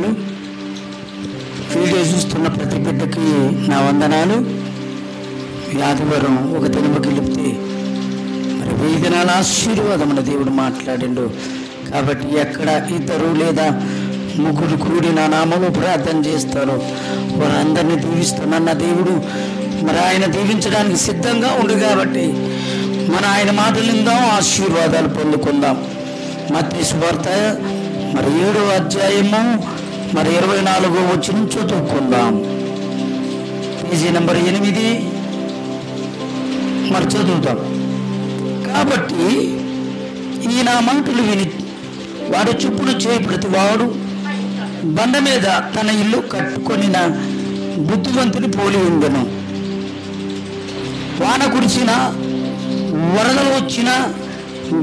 వందనాలు. వీడియో చూస్తున్న ప్రతి బిడ్డకి నా వందనాలు. ఈ ఆదివారం ఒక దినము గెలిపితే మరి 1000 దినాల ఆశీర్వాదమున దేవుడు మాట్లాడిండు. కాబట్టి ఎక్కడ 2 లేదా 3 కూడి నా నామములో ప్రార్థన చేస్తారో వారందరినీ దీవిస్తున్న దేవుడు మరి ఆయన దీవించడానికి సిద్ధంగా ఉండు. కాబట్టి మన ఆయన మాటలు విందాం, ఆశీర్వాదాలు పొందుకుందాం. మత్తయి సువార్త మరి 7వ అధ్యాయము మరి 24వ వచనం చదువుకుందాం. పేజీ నెంబర్ 8 మరి చదువుతాం. కాబట్టి ఈ నా మాటలు విని వాడు చొప్పున చేయి ప్రతి వాడు బండ మీద తన ఇల్లు కట్టుకొనిన బుద్ధివంతుని పోలి ఉండెను. వాన కురిసిన, వరదలు వచ్చిన,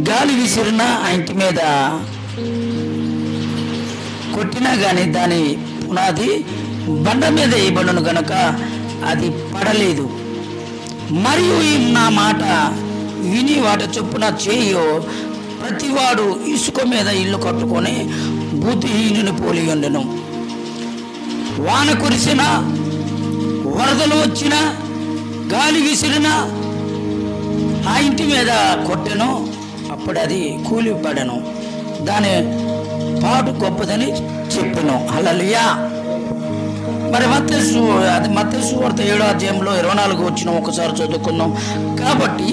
గాలి విసిరిన ఆ ఇంటి మీద కొట్టినా కానీ దాని పునాది బండ మీద వేయబడును గనుక అది పడలేదు. మరియు ఈ నా మాట విని వాటి చొప్పున చేయో ప్రతివాడు ఇసుక మీద ఇల్లు కట్టుకొని బుద్ధిహీనుని పోలి ఉండెను. వాన కురిసిన, వరదలు వచ్చిన, గాలి విసిరిన ఆ ఇంటి మీద కొట్టెను, అప్పుడు అది కూలిపడెను. దాని పాటు గొప్పదని చెప్పెను. హల్లెలూయా. మరి మత్తయి సువార్త 7వ అధ్యాయంలో 24 వచ్చిన ఒకసారి చదువుకుందాం. కాబట్టి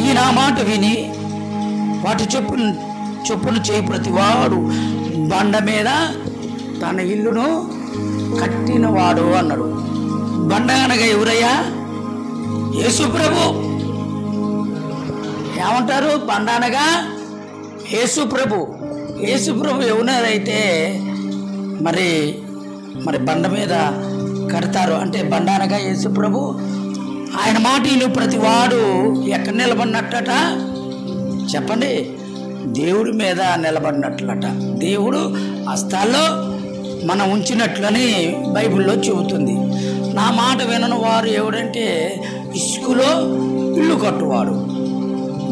ఈ నా మాట విని వాటి చొప్పున చేయి ప్రతివాడు బండ మీద తన ఇల్లును కట్టినవాడు అన్నాడు. బండ అనగా ఎవరయ్యా? యేసు ప్రభు. ఏమంటారు? బండ అనగా యేసు ప్రభు. యేసు ప్రభు ఎవరైతే మరి బండ మీద కడతారు అంటే బండ అనగా యేసు ప్రభు. ఆయన మాట విని ప్రతి వాడు ఎక్కడ నిలబడినట్టట చెప్పండి? దేవుడి మీద నిలబడినట్లట. దేవుడు హస్తాల్లో మనం ఉంచినట్లని బైబిల్లో చెబుతుంది. నా మాట వినని వారు ఎవడంటే ఇసుకలో ఇల్లు కట్టువాడు.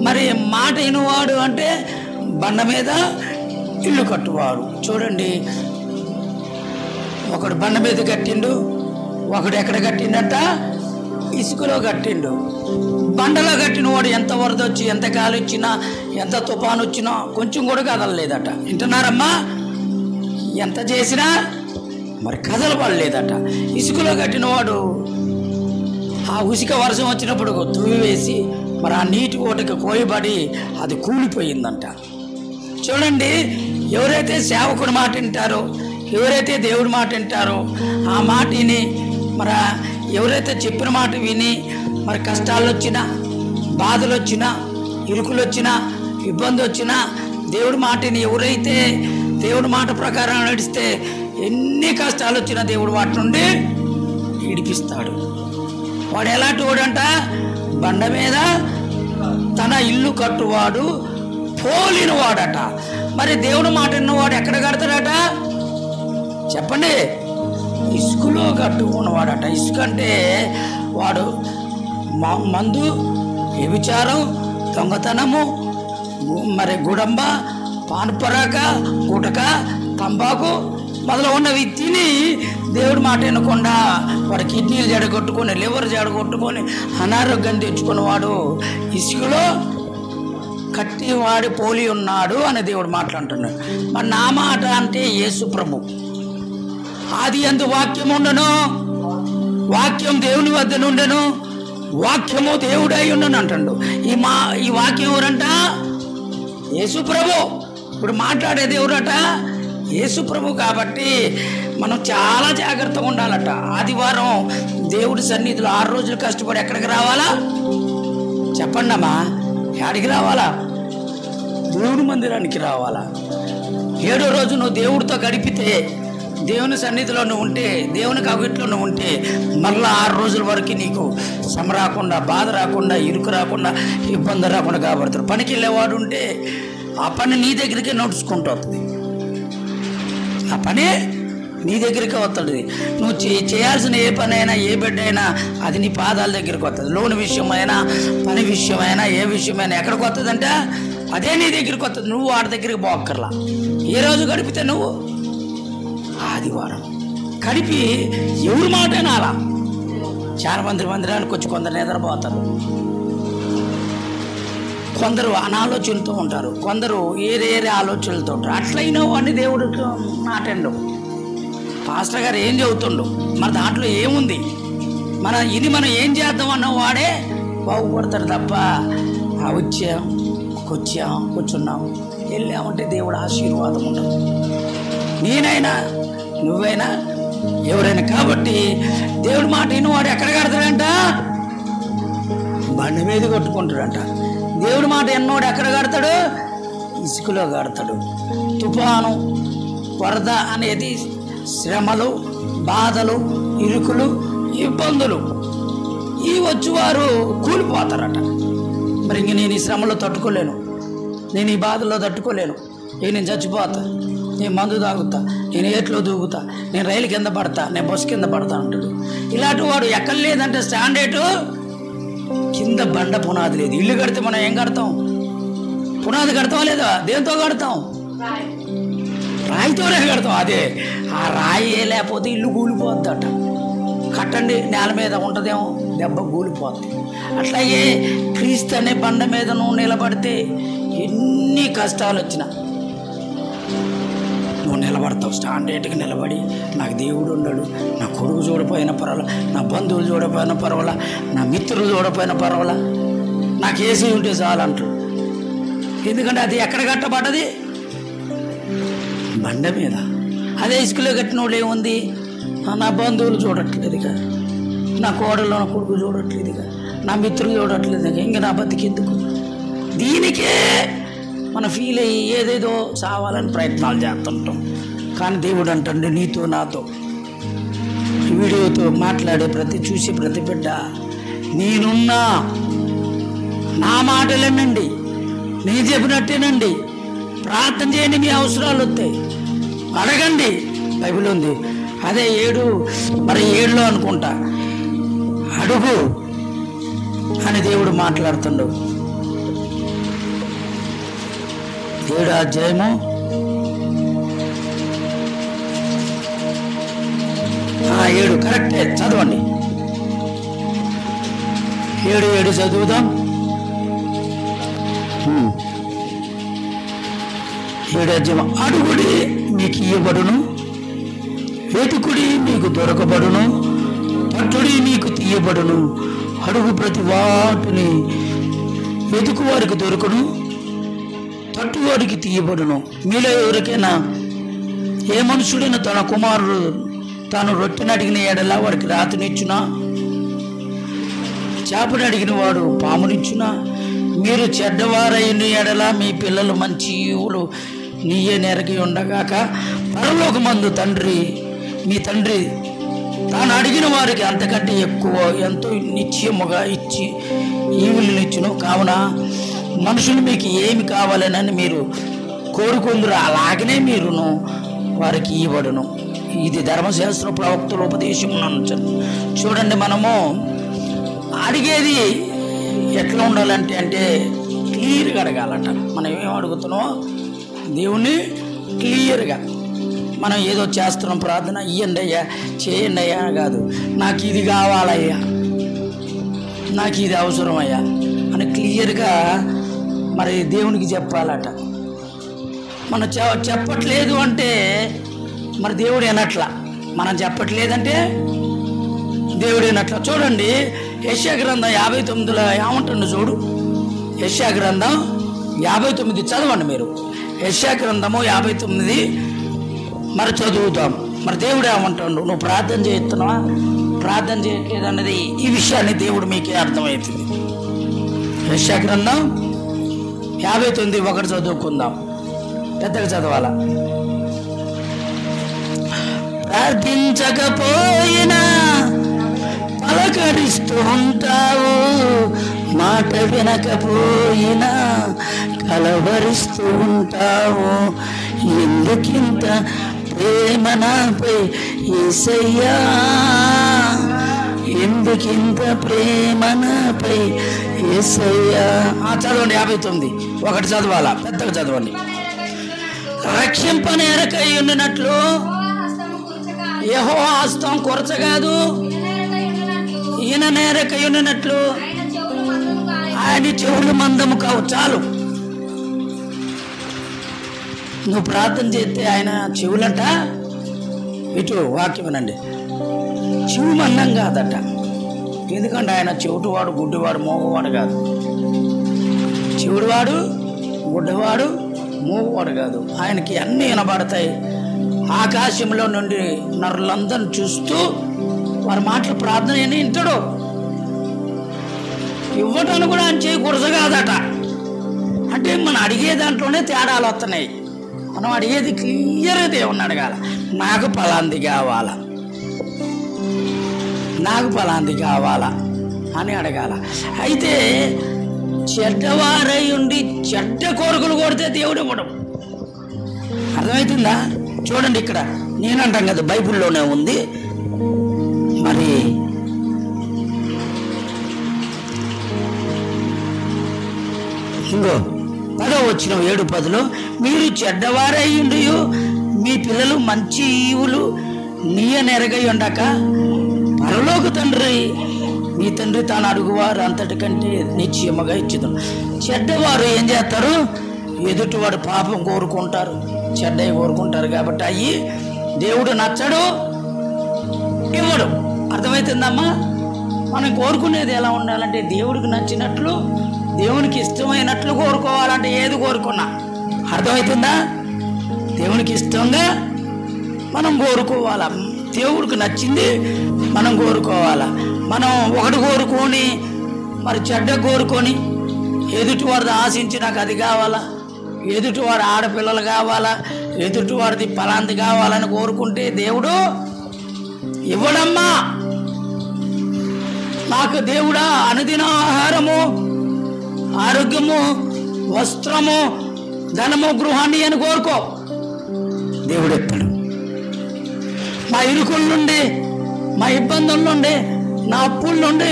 మరి మాట వినవాడు అంటే బండ మీద ఇల్లు కట్టువాడు. చూడండి, ఒకడు బండ మీద కట్టిండు, ఒకడు ఎక్కడ కట్టిండట? ఇసుకలో కట్టిండు. బండలో కట్టిన వాడు ఎంత వరద వచ్చి, ఎంత గాలి వచ్చినా, ఎంత తుఫాను వచ్చినా కొంచెం కూడా కదలలేదట. వింటున్నారమ్మా? ఎంత చేసినా మరి కదలబడలేదట. ఇసుకలో కట్టిన వాడు ఆ ఉసిక వర్షం వచ్చినప్పుడు తువి వేసి మరి ఆ నీటి ఓటకి కోయబడి అది కూలిపోయిందంట. చూడండి, ఎవరైతే సేవకుడి మాట వింటారో, ఎవరైతే దేవుడి మాట వింటారో ఆ మాట విని మరి ఎవరైతే చెప్పిన మాట విని మరి కష్టాలు వచ్చినా, బాధలు వచ్చినా, ఇరుకులు వచ్చినా, ఇబ్బంది వచ్చినా దేవుడి మాటని ఎవరైతే దేవుడి మాట ప్రకారం నడిస్తే ఎన్ని కష్టాలు వచ్చినా దేవుడు వాటి నుండి విడిపిస్తాడు. వాడు ఎలాంటి వాడంట? బండ మీద తన ఇల్లు కట్టువాడు పోలిన వాడట. మరి దేవుడు మాట విన్నవాడు ఎక్కడ కడతాడట చెప్పండి? ఇసుకలో కట్టుకున్నవాడట. ఇసుక అంటే వాడు మందు, వ్యభిచారం, దొంగతనము, మరి గుడంబ, పాన్పరాక, గుటక, తంబాకు మొదలగున్నవి తిని దేవుడి మాట వినకుండా వాడు కిడ్నీలు జడగొట్టుకొని, లివర్ జడగొట్టుకొని అనారోగ్యం తెచ్చుకున్నవాడు ఇసుకలో కట్టి వాడి పోలి ఉన్నాడు అని దేవుడు మాట్లాడుతున్నాడు. మరి నా మాట అంటే యేసు ప్రభు. ఆది యందు వాక్యం ఉండను, వాక్యం దేవుని వద్ద నుండెను, వాక్యము దేవుడై ఉండను అంటాడు. ఈ వాక్యం ఎవరంట? యేసు ప్రభు. ఇప్పుడు మాట్లాడేది ఎవరట? యేసు ప్రభు. కాబట్టి మనం చాలా జాగ్రత్తగా ఉండాలట. ఆదివారం దేవుడి సన్నిధిలో 6 రోజులు కష్టపడి ఎక్కడికి రావాలా చెప్పండి అమ్మా? ఎక్కడికి రావాలా? దేవుడి మందిరానికి రావాలా. 7వ రోజు నువ్వు దేవుడితో గడిపితే, దేవుని సన్నిధిలో నువ్వు ఉంటే, దేవుని కవిట్లో నువ్వు ఉంటే మళ్ళీ 6 రోజుల వరకు నీకు శ్రమ రాకుండా, బాధ రాకుండా, ఇరుకు రాకుండా, ఇబ్బంది రాకుండా కాబడతాడు. పనికి వెళ్ళేవాడు ఉంటే ఆ పని నీ దగ్గరికే నడుచుకుంటూ వస్తుంది. ఆ పని నీ దగ్గరికి వస్తుంది. నువ్వు చేయాల్సిన ఏ పని అయినా, ఏ బిడ్డ అయినా అది నీ పాదాల దగ్గరికి వస్తుంది. లోన్ విషయమైనా, పని విషయమైనా, ఏ విషయమైనా ఎక్కడికి వస్తుందంటే అదే నీ దగ్గరికి వస్తుంది. నువ్వు వాడి దగ్గరికి పోక్కర్లా. ఏ రోజు గడిపితే నువ్వు ఆదివారం కలిపి ఎవరి మాటైనా అలా చాలా మంది మందిరానికి వచ్చి కొందరు నిద్రపోతారు, కొందరు అనాలోచనతో ఉంటారు, కొందరు ఏరే ఆలోచనలతో ఉంటారు. అట్లయినా వాడిని దేవుడికి నాటండు. పాస్టర్ గారు ఏం చెబుతుండు, మన దాంట్లో ఏముంది, మనం ఏం చేద్దాం అన్న వాడే బాగుపడతాడు తప్ప వచ్చాం కూర్చున్నాం వెళ్ళామంటే దేవుడు ఆశీర్వాదం ఉండదు. నేనైనా నువ్వైనా ఎవరైనా. కాబట్టి దేవుడి మాట వాడు ఎక్కడ కడతాడంట? బండి మీద కొట్టుకుంటాడంట. దేవుడి మాట ఎన్నోడు ఎక్కడ కడతాడు? ఇసుకలో కడతాడు. తుఫాను వరద అనేది శ్రమలు, బాధలు, ఇరుకులు, ఇబ్బందులు ఈ వచ్చేవారు కూలిపోతారట. మరి ఇంక నేను ఈ శ్రమలో తట్టుకోలేను, నేను ఈ బాధల్లో తట్టుకోలేను, నేను చచ్చిపోతా, నేను మందు తాగుతా, నేను ఏట్లో దూకుతా, నేను రైలు కింద పడతా, నేను బస్సు కింద పడతా అంటాడు. ఇలాంటి వాడు ఎక్కడ లేదంటే స్టాండర్డ్ కింద బండ పునాది లేదు. ఇల్లు కడితే మనం ఏం కడతాం? పునాది కడతాం లేదా? దేంతో కడతాం? రాయితోనే కడతాం. అదే ఆ రాయి లేకపోతే ఇల్లు కూలిపోద్దట. కట్టండి, నేల మీద ఉంటుందేమో, దెబ్బ కూలిపోద్ది. అట్లాగే క్రీస్తు అనే బండ మీద నువ్వు నిలబడితే ఎన్ని కష్టాలు వచ్చినా నువ్వు నిలబడతావు. స్టాండర్డ్గా నిలబడి నాకు దేవుడు ఉన్నాడు, నా కొడుకు చూడపోయిన పర్వాలా, నా బంధువులు చూడపోయిన పర్వాలా, నా మిత్రులు చూడపోయిన పర్వాలా, నాకు ఏసీ ఉంటే చాలు అంటాడు. ఎందుకంటే అది ఎక్కడ కట్టబడ్డది? బండ మీద. అదే ఇసుకలో కట్టిన వాళ్ళు ఏముంది? నా బంధువులు చూడట్లేదుగా, నా కోడలు నా కొడుకు చూడట్లేదుగా, నా మిత్రులు చూడట్లేదుగా, ఇంక నా బతికెందుకు? దీనికే మనం ఫీల్ అయ్యి ఏదేదో సావాలని ప్రయత్నాలు చేస్తుంటాం. కానీ దేవుడు అంటాడు, నీతో నాతో వీడియోతో మాట్లాడే చూసే ప్రతి బిడ్డ నేనున్నా, నా మాటలేనండి, నేను చెప్పినట్టేనండి, ప్రార్థన చేయండి, మీ అవసరాలు వస్తాయి, అడగండి. బైబిల్ ఉంది. అదే 7 అనుకుంటా, అడుగు అని దేవుడు మాట్లాడుతుండు. 7వ అధ్యాయము 7 కరెక్టే, చదవండి. 7 చదువుదాం. 7వ అధ్యాయం. అడుగుడి మీకు ఇవ్వబడును, వెతుకుడి మీకు దొరకబడును, తట్టుడి మీకు తీయబడును. అడుగు ప్రతి వాటిని వెతుకు వారికి దొరకను, తట్టు వారికి తీయబడును. మీలో ఎవరికైనా ఏ మనుషుడైనా తన కుమారుడు తాను రొట్టెని అడిగిన ఎడలా వాడికి రాతినిచ్చునా? చేపని అడిగిన వాడు పామునిచ్చునా? మీరు చెడ్డవారైన ఎడలా మీ పిల్లలు మంచి ఈవులు నీయే నెరగి ఉండగాక పరలోకమందు మీ తండ్రి తాను అడిగిన వారికి అంతకంటే ఎక్కువ ఎంతో నిశ్చయముగా ఇచ్చి ఈవులనిచ్చును. కావున మనుషులు మీకు ఏమి కావాలని మీరు కోరుకుందరు, అలాగనే మీరును వారికి ఇవ్వబడును. ఇది ధర్మశాస్త్ర ప్రవక్తల ఉపదేశం. చూడండి, మనము అడిగేది ఎట్లా ఉండాలంటే క్లియర్గా అడగాలట. మనం ఏం అడుగుతున్నామో దేవుణ్ణి క్లియర్గా. మనం ఏదో చేస్తున్నాం, ప్రార్థన ఇయ్యండి అయ్యా, చేయండి అయ్యా కాదు, నాకు ఇది కావాలయ్యా, నాకు ఇది అవసరం అయ్యా అని క్లియర్గా మరి దేవునికి చెప్పాలట. మనం చెప్పట్లేదు అంటే మరి దేవుడు ఏనట్లా, మనం చెప్పట్లేదంటే దేవుడు ఏనట్లా. చూడండి, యెషయా గ్రంథం 59లో ఏమంటుండో చూడు. యెషయా గ్రంథం 59 చదవండి మీరు. యెషయా గ్రంథము 59 మరి చదువుతాం. మరి దేవుడు ఏమంటాడు? నువ్వు ప్రార్థన చేస్తున్నావా, ప్రార్థన చేయట్లేదు అన్నది ఈ విషయాన్ని దేవుడు మీకే అర్థమవుతుంది. యెషయా గ్రంథం 59:1 చదువుకుందాం. పెద్దగా చదవాలా. ప్రార్థించకపోయినా పలకరిస్తూ ఉంటావు, మాట వినకపోయినా కలవరిస్తూ ఉంటావు. ఎందుకింత ప్రేమ నాపై యేసయ్యా, ఎందుకింత ప్రేమ నాపై యేసయ్యా. చదవండి 59:1 చదవాలా, పెద్దగా చదవండి. రక్షింపనేరకై ఉన్నట్లు యెహోవా హస్తం కొరచ కాదు, ఈయన నేరకై ఉన్నట్లు ఆయన చెవులు మందము కావు. చాలు, నువ్వు ప్రార్థన చేస్తే ఆయన చెవులంట, ఇటు వాక్యం వినండి, చెవు మందం కాదట. ఎందుకంటే ఆయన చెవిటివాడు, గుడ్డివాడు, మోగవాడు కాదు. చెవిటివాడు, గుడ్డివాడు, మోగవాడు కాదు. ఆయనకి అన్నీ వినబడతాయి. ఆకాశంలో నుండి నరులందరిని చూస్తూ వారి మాటలు ప్రార్థన అని వింటాడు. ఇవ్వటాన్ని కూడా ఆయన చేయకూడదు కాదట. అంటే మనం అడిగే దాంట్లోనే తేడాలు వస్తున్నాయి. మనం అడిగేది క్లియర్గా దేవుణ్ణి అడగాల. నాకు ఫలాంది కావాలా, నాకు ఫలాంది కావాలా అని అడగాల. అయితే చెడ్డవారై ఉండి చెడ్డ కోరికలు కొడితే దేవుడు ఇవ్వడం. అర్థమవుతుందా? చూడండి, ఇక్కడ నేనంటాం కదా, బైబిల్లోనే ఉంది. మరి ఇంకో 10వ వచనం 7:10 మీరు చెడ్డవారయ్యుండి మీ పిల్లలు మంచి ఈవులు నీయనెరగై ఉండక పరలోక తండ్రి మీ తండ్రి తాను అడుగువారు అంతటి కంటే నిశ్చయముగా ఇచ్చుదు. చెడ్డవారు ఏం చేస్తారు? ఎదుటివాడు పాపం కోరుకుంటారు, చెడ్డవి కోరుకుంటారు. కాబట్టి అయ్యి దేవుడు నచ్చడు, ఇవ్వడు. అర్థమవుతుందమ్మా? మనం కోరుకునేది ఎలా ఉండాలంటే దేవుడికి నచ్చినట్లు, దేవునికి ఇష్టమైనట్లు కోరుకోవాలంటే ఏది కోరుకున్నా. అర్థమవుతుందా? దేవునికి ఇష్టంగా మనం కోరుకోవాలా, దేవుడికి నచ్చింది మనం కోరుకోవాలా. మనం ఒకటి కోరుకొని మరి చెడ్డ కోరుకొని ఎదుటివాడిది ఆశించి నాకు అది కావాలా, ఎదుటివాడు ఆడపిల్లలు కావాలా, ఎదుటివాడిది ఫలాంది కావాలని కోరుకుంటే దేవుడు ఇవ్వడమ్మా. నాకు దేవుడా అనుదిన ఆహారము, ఆరోగ్యము, వస్త్రము, ధనము, గృహాన్ని అని కోరుకో, దేవుడు ఎప్పుడు. మా ఇరుకుల నుండి, మా ఇబ్బందుల నుండి, నా అప్పుల నుండి,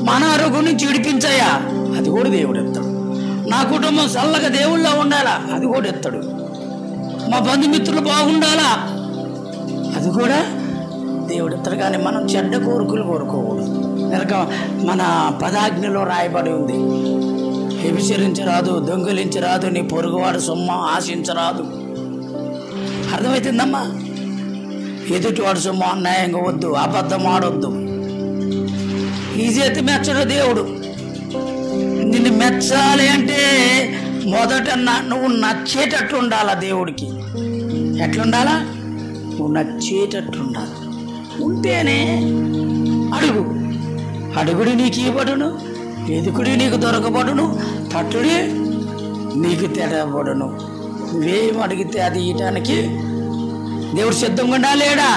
మా అనారోగ్యం నుంచి విడిపించాయా, అది కూడా దేవుడు ఎత్తాడు. నా కుటుంబం చల్లగా దేవుళ్ళ ఉండాలా, అది కూడా ఎత్తాడు. మా బంధుమిత్రులు బాగుండాలా, అది కూడా దేవుడు ఎత్తాడు. కానీ మనం చెడ్డ కోరికలు కోరుకోకూడదు. కనుక మన పదాజ్ఞలో రాయబడి ఉంది, వ్యభిచరించరాదు, దొంగిలించరాదు, నీ పొరుగువాడు సొమ్ము ఆశించరాదు. అర్థమవుతుందమ్మా? ఎదుటివాడు సొమ్ము అన్యాయంగా వద్దు, అబద్ధం ఆడొద్దు. ఈ చేతి మెచ్చడు దేవుడు. నిన్ను మెచ్చాలి అంటే మొదట నువ్వు నచ్చేటట్టు ఉండాలా దేవుడికి. ఎట్లుండాలా? నువ్వు నచ్చేటట్టు ఉండాలి. ఉంటేనే అడుగు, అడుగుడి నీకు ఇవ్వబడును, వెదుకుడి నీకు దొరకబడును, తట్టుడి నీకు తెరవబడును. నువ్వేం అడిగితే అది ఇయటానికి దేవుడు సిద్ధంగా ఉండాలేడా?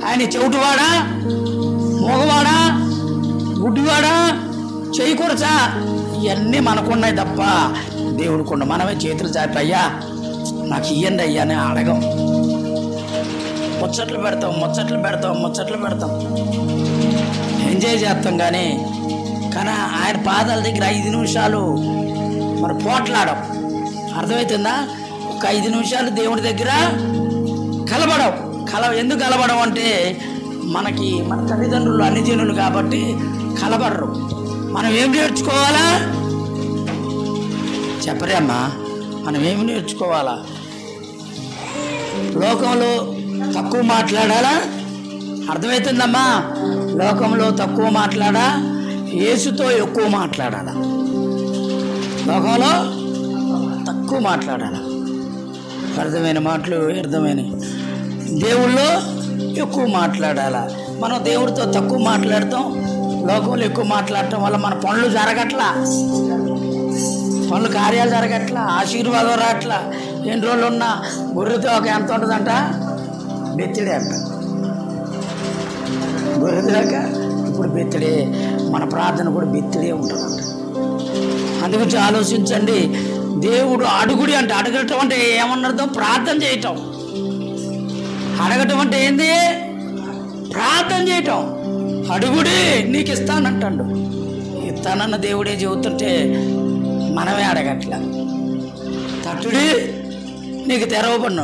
ఆయన చెవిటివాడా, మోగవాడా, గుడ్డివాడా, చేయకూడచా, ఇవన్నీ మనకున్నాయి తప్ప దేవుడికుండా. మనమే చేతులు చాపి అయ్యా నాకు ఇయ్యండి అయ్యా అని అడగం. ముచ్చట్లు పెడతాం, ఎంజాయ్ చేస్తాం. కానీ ఆయన పాదాల దగ్గర 5 నిమిషాలు మరి పోట్లాడం. అర్థమవుతుందా? ఒక 5 నిమిషాలు దేవుడి దగ్గర ఎందుకు కలబడం అంటే మనకి మన తల్లిదండ్రులు అన్ని జనులు కాబట్టి కలబడరు. మనం ఏం నేర్చుకోవాలా చెప్పరే అమ్మా? మనం ఏమి నేర్చుకోవాలా? లోకంలో తక్కువ మాట్లాడాలా? అర్థమవుతుందమ్మా? లోకంలో తక్కువ మాట్లాడా, యేసుతో ఎక్కువ మాట్లాడాలా? లోకంలో తక్కువ మాట్లాడాలా? అర్థమైన మాటలు అర్థమైన, దేవుళ్ళో ఎక్కువ మాట్లాడాలా. మనం దేవుడితో తక్కువ మాట్లాడతాం, లోకంలో ఎక్కువ మాట్లాడటం వల్ల మన పనులు జరగట్లా, కార్యాలు జరగట్లా, ఆశీర్వాదం రాట్లా. ఎన్ని రోజులు ఉన్నా గొర్రెతో ఒక ఎంత ఉంటుందంట, బెత్తిడే అంట. గొర్రెదాక ఇప్పుడు బెత్తిడే, మన ప్రార్థన కూడా బెత్తిడే ఉంటుందంట. అందుగురించి ఆలోచించండి. దేవుడు అడుగుడి అంటే, అడగటం అంటే ఏమన్నదో ప్రార్థన చేయటం. అడగటం అంటే ఏంది? ప్రార్థన చేయటం. అడుగుడి నీకు ఇస్తానంటాడు. ఇస్తానన్న దేవుడే చెబుతుంటే మనమే అడగట్లా. తట్టుడి నీకు తెరవబడిన,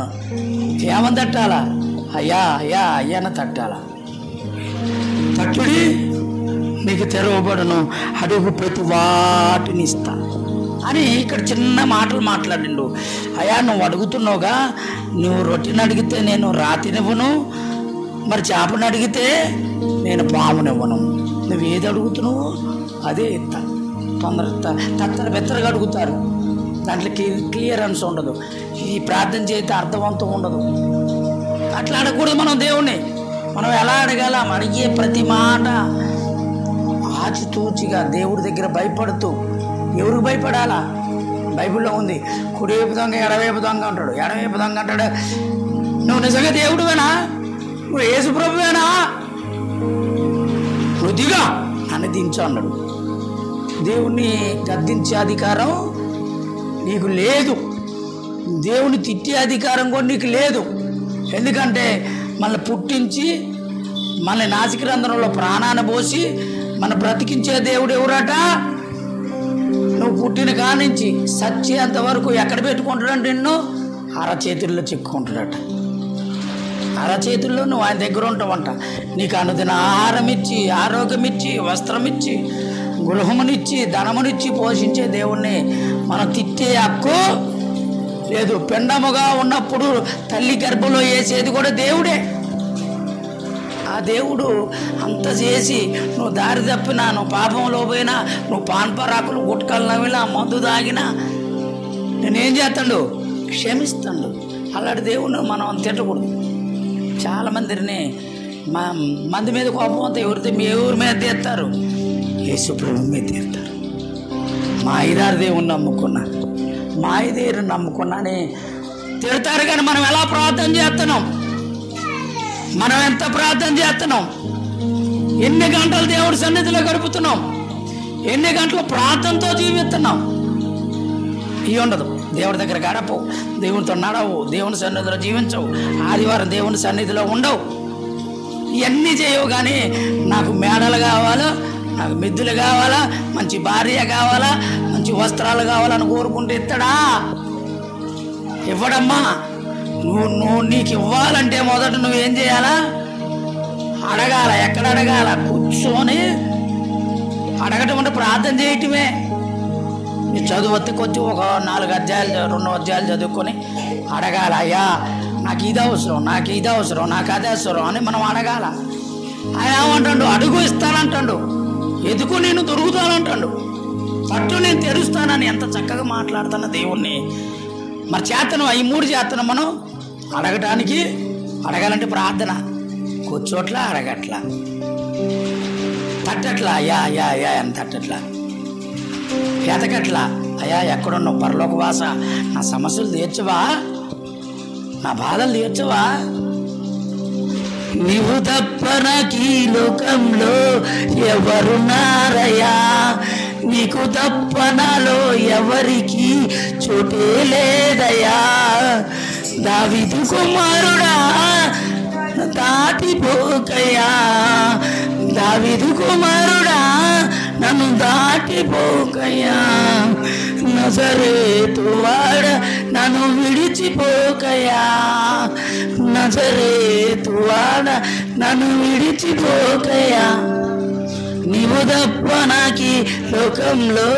ఏమని తట్టాలా? అయ్యా అయ్యా అయ్యాన తట్టాల. తట్టుడి మీకు తెరవబడును, అడుగు ప్రతి వాటిని ఇస్తా అని ఇక్కడ చిన్న మాటలు మాట్లాడిండు. అయ్యా నువ్వు అడుగుతున్నావుగా, నువ్వు రొట్టెని అడిగితే నేను రాతినివ్వను, మరి చేపను అడిగితే నేను పామునివ్వను. నువ్వు ఏది అడుగుతున్నావు అదే ఇస్తా. తత్తర బెత్తరగా అడుగుతారు, దాంట్లో క్లియరెన్స్ ఉండదు, ఈ ప్రార్థన చేస్తే అర్థవంతం ఉండదు. అట్లా అడగకూడదు మనం దేవుణ్ణి. మనం ఎలా అడగాల? అడిగే ప్రతి మాట ఆచితూచిగా దేవుడి దగ్గర భయపడుతూ. ఎవరికి భయపడాలా? బైబిల్లో ఉంది, కుడివైపు దొంగ ఎడవైపు దొంగ అంటాడు. ఎడవైపు దొంగ అంటాడు, నువ్వు నిజంగా దేవుడువేనా? నువ్వు యేసు ప్రభువేనా? వృద్ధిగా అని దించు అన్నాడు. దేవుణ్ణి గద్దించే అధికారం నీకు లేదు, దేవుని తిట్టే అధికారం కూడా నీకు లేదు. ఎందుకంటే మనల్ని పుట్టించి మన నాసికరంధ్రంలో ప్రాణాన్ని పోసి మన బ్రతికించే దేవుడు ఎవరట? నువ్వు పుట్టిన కానించి సచ్చేంత వరకు ఎక్కడ పెట్టుకుంటాడంటే నిన్ను అరచేతుల్లో చిక్కుకుంటాడట. అరచేతుల్లో నువ్వు ఆయన దగ్గర ఉంటావంట. నీకు అనుదిన ఆహారం ఇచ్చి, ఆరోగ్యం ఇచ్చి, వస్త్రం ఇచ్చి, గృహమునిచ్చి, ధనమునిచ్చి పోషించే దేవుణ్ణి మనం తిట్టే హక్కు లేదు. పిండముగా ఉన్నప్పుడు తల్లి గర్భంలో వేసేది కూడా దేవుడే. ఆ దేవుడు అంత చేసి నువ్వు దారి తప్పినా, నువ్వు పాపంలో పోయినా, నువ్వు పాన్పరాకులు గుట్కలు నవ్వినా, మందు తాగినా నేనేం చేస్తాడు? క్షమిస్తాడు. అలాంటి దేవుడు మనం తిట్టకూడదు. చాలామందిని మంది మీద కోపం అంతా ఎవరి మీద తీస్తారు? యేసు ప్రభు మీద తీస్తారు. మా ఐదారు దేవుని నమ్ముకున్నా, మా ఐదేరు నమ్ముకున్నాని తిడతారు. కానీ మనం ఎలా ప్రార్థన చేస్తున్నాం? మనం ఎంత ప్రార్థన చేస్తున్నాం? ఎన్ని గంటలు దేవుడి సన్నిధిలో గడుపుతున్నాం? ఎన్ని గంటలు ప్రార్థనతో జీవిస్తున్నాం? ఇవి ఉండదు. దేవుడి దగ్గర గడపవు, దేవునితో నడవు, దేవుని సన్నిధిలో జీవించవు, ఆదివారం దేవుని సన్నిధిలో ఉండవు, ఇవన్నీ చేయవు. కానీ నాకు మేడలు కావాలా, నాకు మిద్దులు కావాలా, మంచి భార్య కావాలా, మంచి వస్త్రాలు కావాలని కోరుకుంటే ఇస్తాడా? ఇవ్వడమ్మా. నువ్వు నీకు ఇవ్వాలంటే మొదట నువ్వేం చేయాలా? అడగాల. ఎక్కడ అడగాల? కూర్చొని అడగటం అంటే ప్రార్థన చేయటమే. నీ చదువుతే కొంచెం ఒక 4 అధ్యాయాలు 2 అధ్యాయాలు చదువుకొని అడగాల. అయ్యా నాకు ఇది అవసరం, నాకు ఇది అవసరం, నాకు అది అవసరం అని మనం అడగాల. ఆయన ఏమంటాడు? అడుగు ఇస్తానంటాడు, ఎదుగు నేను దొరుకుతానంటాడు, పట్టు నేను తెరుస్తానని ఎంత చక్కగా మాట్లాడుతున్న దేవుణ్ణి. మరి చేతనం ఈ 3 చేతనం మనం అడగటానికి. అడగాలంటే ప్రార్థన, కూర్చోట్లా, అడగట్లా, తట్టట్లా, అయ్యా అయ్యా అయ్యా అని తట్టట్లా, ఎతకట్లా, అయ్యా ఎక్కడున్నావు పరలోక వాస, నా సమస్యలు తీర్చవా, నా బాధలు తీర్చవా? నీవు తప్ప నాకు ఈ లోకంలో ఎవరున్నారయ్యా, నీకు తప్ప నాలో ఎవరికి చోటే లేదయ్యా. దావీదు కుమారుడా దాటిపోకయ్యా, దావీదు కుమారుడా నన్ను దాటిపోకయ్యా, నజరేతు వాడ నన్ను విడిచిపోకయ్యా, నజరేతు వాడ నన్ను విడిచిపోకయ్యా. నీవు తప్ప నాకి లోకంలో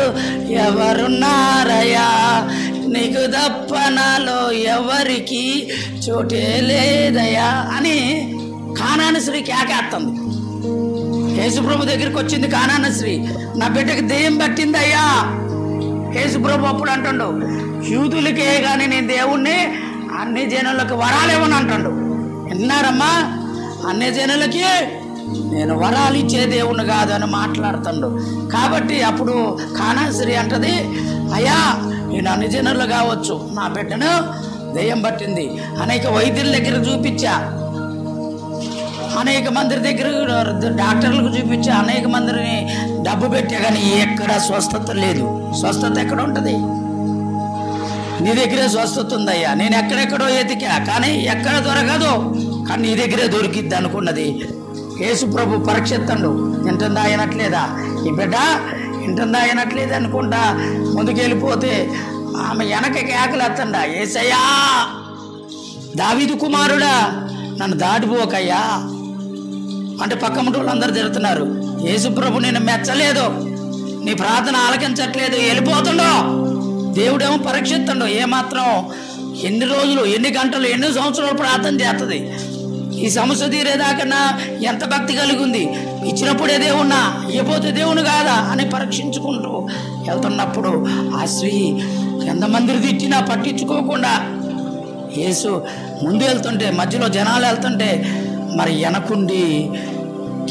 ఎవరున్నారయ్యా, నీకు తప్ప నాలో ఎవరికి చోటే లేదయ్యా అని కానాను స్త్రీ కేకేస్తుంది. యేసుప్రభు దగ్గరికి వచ్చింది కానాను స్త్రీ, నా బిడ్డకి దెయ్యం పట్టింది అయ్యా. యేసుప్రభు అప్పుడు అంటాడు, యూదులకే కానీ నేను దేవుణ్ణి అన్ని జనులకు వరాలేమని అంటాడు. విన్నారమ్మా? అన్ని జనులకి నేను వరాలు ఇచ్చే దేవుణ్ణి కాదు అని మాట్లాడుతాడు. కాబట్టి అప్పుడు కానాను స్త్రీ అంటది, అయ్యా నేను అన్ని జనులు కావచ్చు, నా బిడ్డను దెయ్యం పట్టింది. అనేక వైద్యుల దగ్గర చూపించా, అనేక మంది దగ్గర డాక్టర్లకు చూపించా, అనేక మందిని డబ్బు పెట్టా, కానీ ఎక్కడ స్వస్థత లేదు. స్వస్థత ఎక్కడ ఉంటుంది? నీ దగ్గరే స్వస్థత ఉందయ్యా. నేను ఎక్కడెక్కడో ఎతికా, కానీ ఎక్కడ దొరకదు, కానీ నీ దగ్గరే దొరికిద్ది అనుకున్నది. యేసు ప్రభు పరీక్షిస్తాడు, వింటుందా అయినట్లేదా ఈ బిడ్డ, వింటుందా అయినట్లేదు అనుకుంటా ముందుకెళ్ళిపోతే ఆమె వెనక కేకలేస్తుండా, యేసయ్యా దావీదు కుమారుడా నన్ను దాటిపోకయ్యా అంటే పక్కన వాళ్ళందరూ తిరుగుతున్నారు. యేసుప్రభు నేను మెచ్చలేదు, నీ ప్రార్థన ఆలకించట్లేదు, వెళ్ళిపోతుండో. దేవుడేమో పరీక్షిస్తుండో ఏమాత్రం ఎన్ని రోజులు, ఎన్ని గంటలు, ఎన్ని సంవత్సరాలు ప్రార్థన చేస్తుంది. ఈ సమస్య తీరేదాకన్నా ఎంత భక్తి కలిగి ఉంది, ఇచ్చినప్పుడే దేవుణ్ణా, ఇవ్వపోతే దేవుని కాదా అని పరీక్షించుకుంటూ వెళ్తున్నప్పుడు ఆ స్త్రీ ఎంతమందిని తిట్టినా పట్టించుకోకుండా యేసు ముందు వెళ్తుంటే, మధ్యలో జనాలు వెళ్తుంటే మరి వెనకుండి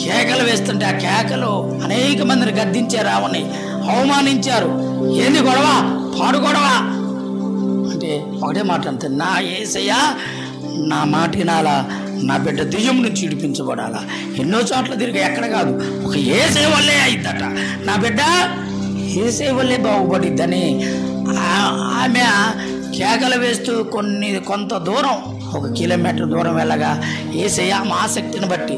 కేకలు వేస్తుంటే ఆ కేకలు అనేక మందిని గద్దించారు, ఆమెని అవమానించారు. ఏంది గొడవ, పాడు గొడవ అంటే ఒకటే మాట అంతే, నా యేసయ్యా నా మాట వినాలా, నా బిడ్డ దెయ్యం నుంచి విడిపించబడాలా. ఎన్నో చోట్ల తిరిగి ఎక్కడ కాదు, ఒక యేసయ్య వల్లే అయిద్దట, నా బిడ్డ యేసయ్య వల్లే బాగుపడిద్దని ఆమె కేకలు వేస్తూ కొంత దూరం, 1 కిలోమీటర్ దూరం వెళ్ళగా యేసయ్య మా ఆసక్తిని బట్టి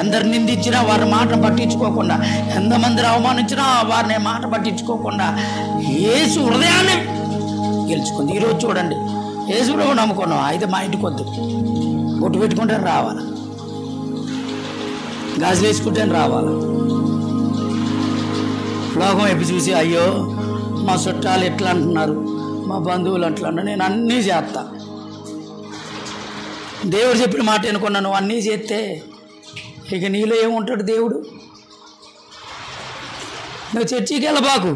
ఎందరు నిందించినా వారి మాటను పట్టించుకోకుండా, ఎంతమంది అవమానించినా వారిని మాట పట్టించుకోకుండా యేసు హృదయాన్ని గెలుచుకుంది. ఈరోజు చూడండి, యేసుప్రభు నమ్ముకున్నాం, అయితే మా ఇంటికి వద్దు, బొట్టు పెట్టుకుంటే రావాలి, గాజులు వేసుకుంటే రావాలి. లోకం ఎప్పుడు చూసి అయ్యో మా చుట్టాలు ఎట్లా అంటున్నారు, మా బంధువులు అట్లా అంటున్నారు, నేను అన్నీ చేస్తా. దేవుడు చెప్పిన మాట అనుకున్నా, నువ్వు అన్నీ చేస్తే ఇక నీలో ఏముంటాడు దేవుడు? నువ్వు చర్చికి వెళ్ళబాకు.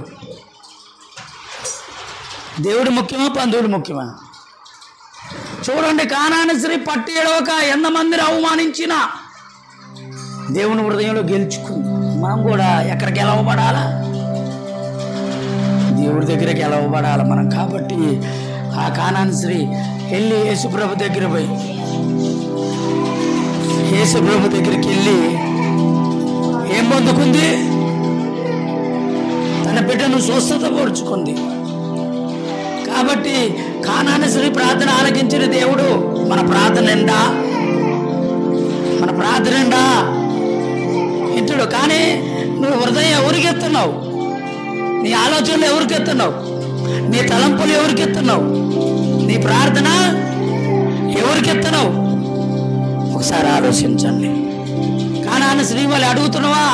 దేవుడు ముఖ్యమా, బంధువులు ముఖ్యమా? చూడండి, కానాని స్త్రీ పట్టి ఏడవక ఎంతమందిని అవమానించినా దేవుని హృదయంలో గెలుచుకుంది. మనం కూడా ఎక్కడికి గెలవబడాలా? దేవుడి దగ్గరికి గెలవబడాలి మనం. కాబట్టి ఆ కానాని స్త్రీ వెళ్ళి యేసుప్రభు దగ్గర పోయి, యేసుప్రభు దగ్గరికి వెళ్ళి ఏం పొందుకుంది? తన బిడ్డను స్వస్థత పరుచుకుంది. కాబట్టి కానాని స్త్రీ ప్రార్థన ఆలకించిన దేవుడు మన ప్రార్థన ఎండా ఇంటుడు. కానీ నువ్వు హృదయం ఎవరికి ఎత్తున్నావు? నీ ఆలోచనలు ఎవరికి ఎత్తున్నావు? నీ తలంపులు ఎవరికి ఎత్తున్నావు? నీ ప్రార్థన ఎవరికి ఎత్తున్నావు? ఒకసారి ఆలోచించండి. కానాని స్త్రీ వల్లే అడుగుతున్నావా?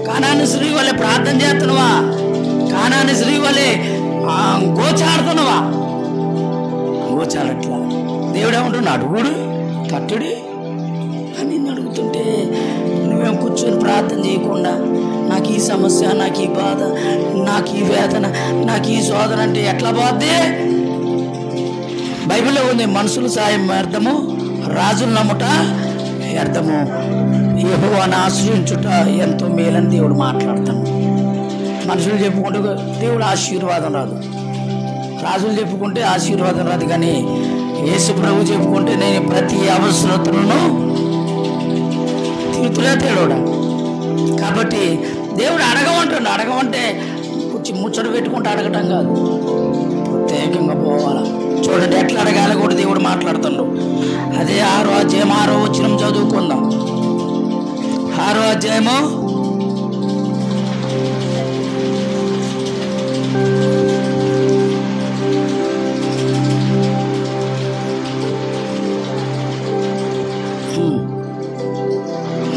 కానాని స్త్రీ వల్లే ప్రార్థన చేస్తున్నావా? కానాని స్త్రీ వల్లే గోచాడుతున్నావా? గోచాడట్లా. దేవుడు ఏమంటున్నాడు? అడుగుడు తట్టుడి అని నిన్ను అడుగుతుంటే నువ్వేం కూర్చొని ప్రార్థన చేయకుండా, నాకు ఈ సమస్య, నాకు ఈ బాధ, నాకు ఈ వేదన, నాకు ఈ శోధన అంటే ఎట్లా పోద్ది? బైబిల్లో ఉంది, మనుషుల సాయం వ్యర్థము, రాజులు నమ్ముట వ్యర్థము, యెహోవాను ఆశ్రయించుట ఎంతో మేలని దేవుడు మాట్లాడతాను. మనుషులు చెప్పుకుంటే దేవుడు ఆశీర్వాదం రాదు, రాజులు చెప్పుకుంటే ఆశీర్వాదం రాదు. కానీ యేసు ప్రభు చెప్పుకుంటే నేను ప్రతి అవసరతలను తీర్చులే తేడా. కాబట్టి దేవుడు అడగమంటాడు. అడగమంటే ముచ్చట పెట్టుకుంటే అడగటం కాదు, ప్రత్యేకంగా పోవాలా. చూడండి ఎట్లా అడగాలి కూడా దేవుడు మాట్లాడుతుండు. అదే 6వ అధ్యాయం 6వ వచనం చదువుకుందాం. 6వ అధ్యాయము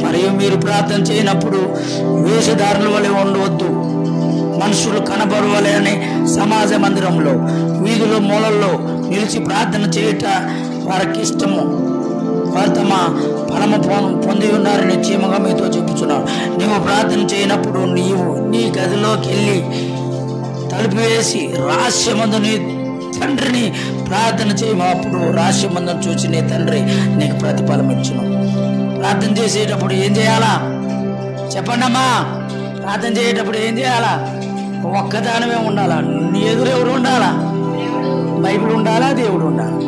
'మరియు మీరు ప్రార్థన చేయనప్పుడు వేషధారుల వలె ఉండవద్దు, మనుషులు కనబడవలే అని సమాజ మందిరంలో వీధుల మూలల్లో నిలిచి ప్రార్థన చేయుట వారికి ఇష్టము. వారు తమ ఫలము పొంది ఉన్నారని నిశ్చయముగా మీతో చెప్పుచున్నాను. నీవు ప్రార్థన చేయనప్పుడు నీవు నీ గదిలోకి వెళ్ళి తలుపు వేసి రహస్యమందు నీ తండ్రిని ప్రార్థన చేయము. అప్పుడు రహస్యమందును చూసి నీ తండ్రి నీకు ప్రతిఫలం ఇచ్చును. ప్రార్థన చేసేటప్పుడు ఏం చేయాలా చెప్పండి అమ్మా? ప్రార్థన చేసేటప్పుడు ఏం చేయాలా? ఒక్కదానమే ఉండాలా? నీ ఎదురు ఎవరు ఉండాలా? బైబిల్ ఉండాలా, దేవుడు ఉండాలా.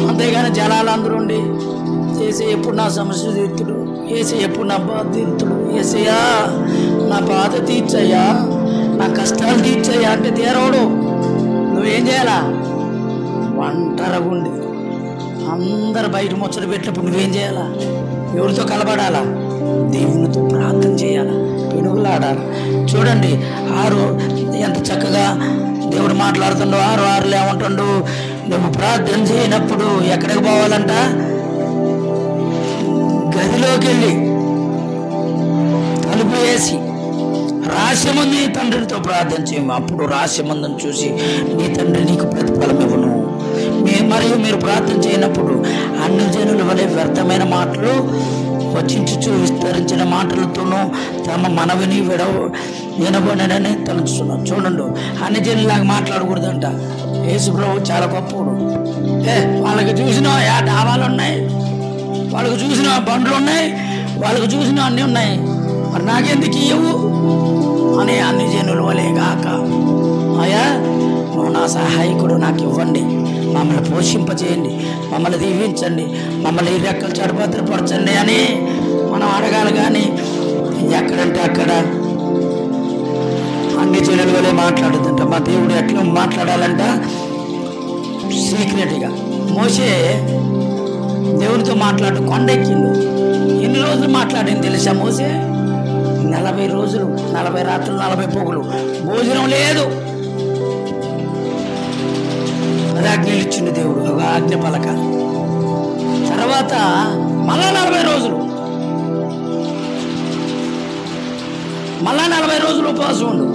అంతేగాని జనాలు అందరూ ఉండి ఏసే ఎప్పుడు నా సమస్య తీర్చుడు, ఏసే ఎప్పుడు నా బాధ తీర్చుడు, ఏసయ్యా నా బాధ తీర్చయ్యా, నా కష్టాలు తీర్చయ్యా అంటే తీరవడు. నువ్వేం చేయాలా? ఒంటరిగుండి అందరు బయట ముచ్చట పెట్టినప్పుడు నువ్వేం చేయాలా? ఎవరితో కలబడాలా? దేవునితో ప్రార్థన చేయాలా, పెనుగులాడాలి. చూడండి 6 ఎంత చక్కగా దేవుడు మాట్లాడుతుండో. 6:6 ఏమంటుండు? నువ్వు ప్రార్థన చేయనప్పుడు ఎక్కడికి పోవాలంట? గదిలోకి వెళ్ళి తలుపు వేసి రహస్యమందు నీ తండ్రితో ప్రార్థన చేయము. అప్పుడు రహస్యమందును చూసి నీ తండ్రి నీకు ప్రతిఫలం ఇవ్వను. మరియు మీరు ప్రార్థన చేయనప్పుడు అన్ని జనుల వలె వ్యర్థమైన మాటలు వచించుచు విస్తరించిన మాటలతోనూ తమ మనవిని వినబడనని తలుచుతున్నాం. చూడండి, అన్ని జనులాగా మాట్లాడకూడదంట. యేసు ప్రభు చాలా గొప్పడు. వాళ్ళకి చూసిన డాబాలు ఉన్నాయి, వాళ్ళకి చూసిన బండ్లు ఉన్నాయి, వాళ్ళకి చూసిన అన్నీ ఉన్నాయి, మరి నాకెందుకు ఇవ్వవు అని అన్ని జనుల వలే గాక అయ్యా నువ్వు నా సహాయకుడు, నాకు ఇవ్వండి, మమ్మల్ని పోషింపచేయండి, మమ్మల్ని దీవించండి, మమ్మల్ని ఈ రెక్కలు చడభద్రపరచండి అని మనం అడగాలి. కానీ ఎక్కడంటే అక్కడ అన్ని జనుల వలే మాట్లాడుతుంట. మా దేవుడు ఎట్లా మాట్లాడాలంట? సీక్రెట్గా. మోషే దేవునితో మాట్లాడు కొండెక్కిండు. ఎన్ని రోజులు మాట్లాడింది తెలుసా మోసే? 40 రోజులు, 40 రాత్రులు, 40 పొగులు, భోజనం లేదు. అది ఆజ్ఞలు ఇచ్చిండు దేవుడు, ఒక ఆజ్ఞ పలక. తర్వాత మళ్ళా 40 రోజులు, మళ్ళా 40 రోజులు ఉపవాసం ఉండు.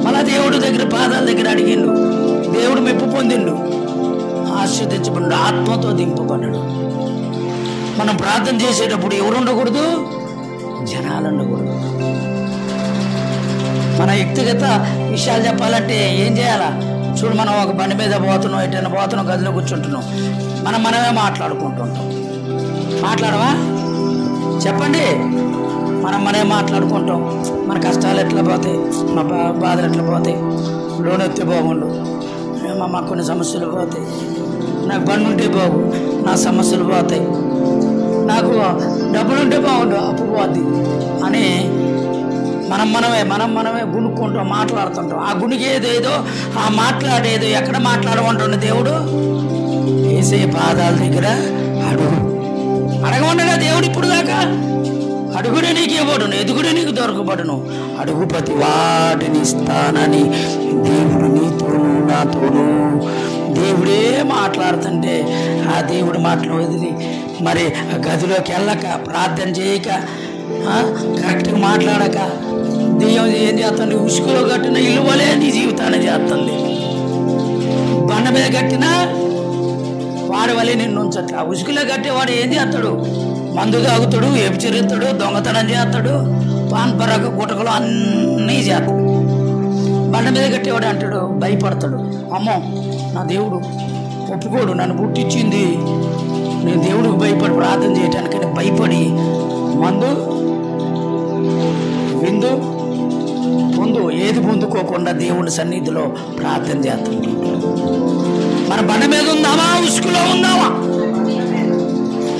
మళ్ళా దేవుడు దగ్గర పాదాల దగ్గర అడిగిండు. దేవుడు మెప్పు పొందిండు, ఆశీర్వదించబడి ఆత్మతో దింపబడ్డాడు. మనం ప్రార్థన చేసేటప్పుడు ఎవరు ఉండకూడదు? జనాలు ఉండకూడదు. మన వ్యక్తిగత విషయాలు చెప్పాలంటే ఏం చేయాలా? చూడు, మనం ఒక బండి మీద పోతున్నాం, ఎటైనా పోతున్నాం, గదిలో కూర్చుంటున్నాం, మనమే మాట్లాడుకుంటుంటాం. మాట్లాడవా? చెప్పండి. మనమే మాట్లాడుకుంటాం. మన కష్టాలు ఎట్లా పోతాయి, మా బాధలు ఎట్లా పోతాయి, లోన్ ఎత్తే బాగుండు, మాకు కొన్ని సమస్యలు పోతాయి, నాకు బండి ఉంటే బాగు, నా సమస్యలు పోతాయి, నాకు డబ్బులు ఉంటే బాగుండు, అప్పు పోద్ది అని మనమే గుణుక్కుంటాం, మాట్లాడుతుంటాం. ఆ గుణికేదేదో, ఆ మాట్లాడేదో ఎక్కడ మాట్లాడమంటుండే దేవుడు? యేసయ్య పాదాల దగ్గర అడగమన్నాడా దేవుడు? ఇప్పుడు దాకా అడుగుడే నీకు ఇవ్వబడును, ఎదుగుడే నీకు దొరకబడును, అడుగు ప్రతి వాటిని ఇస్తానని దేవుడు నీతోను నాతోను. దేవుడే మాట్లాడుతుంటే ఆ దేవుడి మాటలు వదిలి మరి ఆ గదిలోకి వెళ్ళక, ప్రార్థన చేయక, కరెక్ట్గా మాట్లాడక దెయ్యం ఏం చేస్తుంది? ఉసుకులో కట్టిన ఇల్లు వలే నీ జీవితాన్ని చేస్తుంది. బండ మీద కట్టిన వాడి వలే నిన్ను ఉంచట్ల. ఉసుకులో కట్టేవాడు ఏం చేస్తాడు? మందు తాగుతాడు, వ్యభిచరిస్తాడు, దొంగతనం చేస్తాడు, పాన్ పరాక గుటకలు అన్నీ చేస్తాడు. బండ మీద కట్టేవాడు అంటాడు, భయపడతాడు, అమ్మో నా దేవుడు ఒప్పుకోడు, నన్ను పుట్టించింది, నేను దేవుడికి భయపడి ప్రార్థన చేయటానికని భయపడి మందు విందు పొందు ఏది పొందుకోకుండా దేవుని సన్నిధిలో ప్రార్థన చేస్తుంటాడు. మన బండ మీద ఉందామా, ఉసుకులో ఉందామా?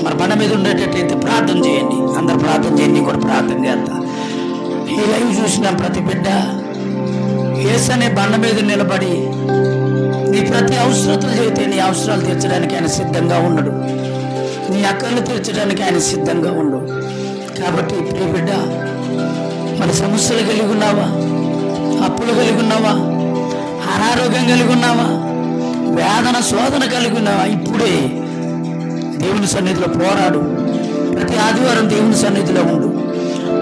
మన బండ మీద ఉండేటట్టయితే ప్రార్థన చేయండి. అందరు ప్రార్థన చేయండి, కూడా ప్రార్థన చేస్తా. ఈ లైవ్ చూసిన ప్రతి బిడ్డ యేసు అనే బండ మీద నిలబడి నీ ప్రతి అవసరతలు చెబితే నీ అవసరాలు తీర్చడానికి ఆయన సిద్ధంగా ఉన్నాడు. నీ అక్కర్లు తీర్చడానికి ఆయన సిద్ధంగా ఉండు. కాబట్టి ప్రియ బిడ్డ, మరి సమస్యలు కలిగి ఉన్నావా? అప్పులు కలిగి ఉన్నావా? అనారోగ్యం కలిగి ఉన్నావా? వేదన శోధన కలిగి ఉన్నావా? ఇప్పుడే దేవుని సన్నిధిలో పోరాడు. ప్రతి ఆదివారం దేవుని సన్నిధిలో ఉండు.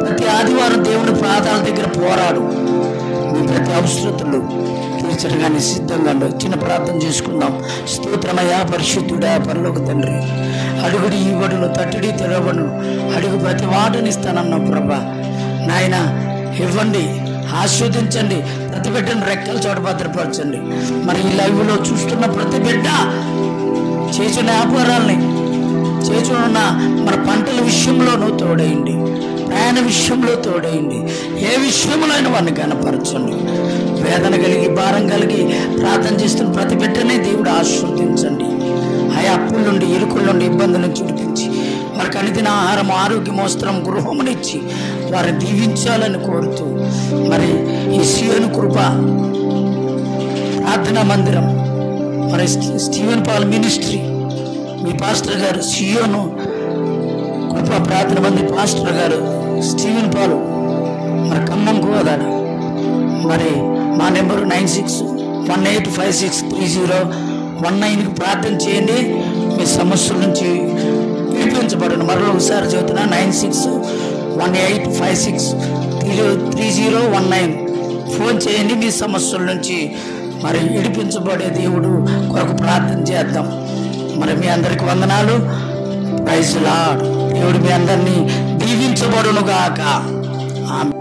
ప్రతి ఆదివారం దేవుని పాదాల దగ్గర పోరాడు. నీ ప్రతి అవసరతలు తీర్చడానికి సిద్ధంగా ఉండు. చిన్న ప్రార్థన చేసుకుందాం. స్తోత్రమయ్యా, పరిశుద్ధుడా, పరలోక తండ్రి, అడుగుడి ఇవ్వడును, తట్టుడి తెరవబడును, అడుగు ప్రతి వాటిని ఇస్తానన్నావు ప్రభా. నాయన ఇవ్వండి, ఆస్వాదించండి, ప్రతి బిడ్డను రెక్కల చోట భద్రపరచండి. మరి ఈ లైవ్లో చూస్తున్న ప్రతి బిడ్డ చేసిన వ్యాపారాల్ని, చేస్తున్న మన పంటల విషయంలోనూ తోడేయండి, ప్రయాణ విషయంలో తోడేయండి, ఏ విషయంలో అయినా వారిని కనపరచండి. వేదన కలిగి, భారం కలిగి ప్రార్థన చేస్తున్న ప్రతి బిడ్డనే దేవుడు ఆశీర్వదించండి. ఆయా అప్పుల నుండి, ఇరుకుల నుండి, ఇబ్బందుల నుంచి విడిపించి వారికి అనుదిన ఆహారం, ఆరోగ్యం, వస్త్రం, గృహమునిచ్చి వారిని దీవించాలని కోరుతూ, మరి ఈ సియోను కృప ప్రార్థనా మందిరం, మరి స్టీవెన్ పాల్ మినిస్ట్రీ, మీ పాస్టర్ గారు సియోను కృప ప్రార్థన మందిరం పాస్టర్ గారు స్టీవెన్ పాల్, మరి ఖమ్మం గోదాడ, మరి మా నెంబరు 96185630 19కి ప్రార్థన చేయండి, మీ సమస్యల నుంచి విడిపించబడండి. మరొక ఒకసారి చెబుతున్నా, 9618563019 ఫోన్ చేయండి. మీ సమస్యల నుంచి మరి విడిపించబడే దేవుడు కొరకు ప్రార్థన చేద్దాం. మరి మీ అందరికి వందనాలు. Praise lord. దేవుడు మీ అందరినీ దీవించబడును గాక. ఆమేన్.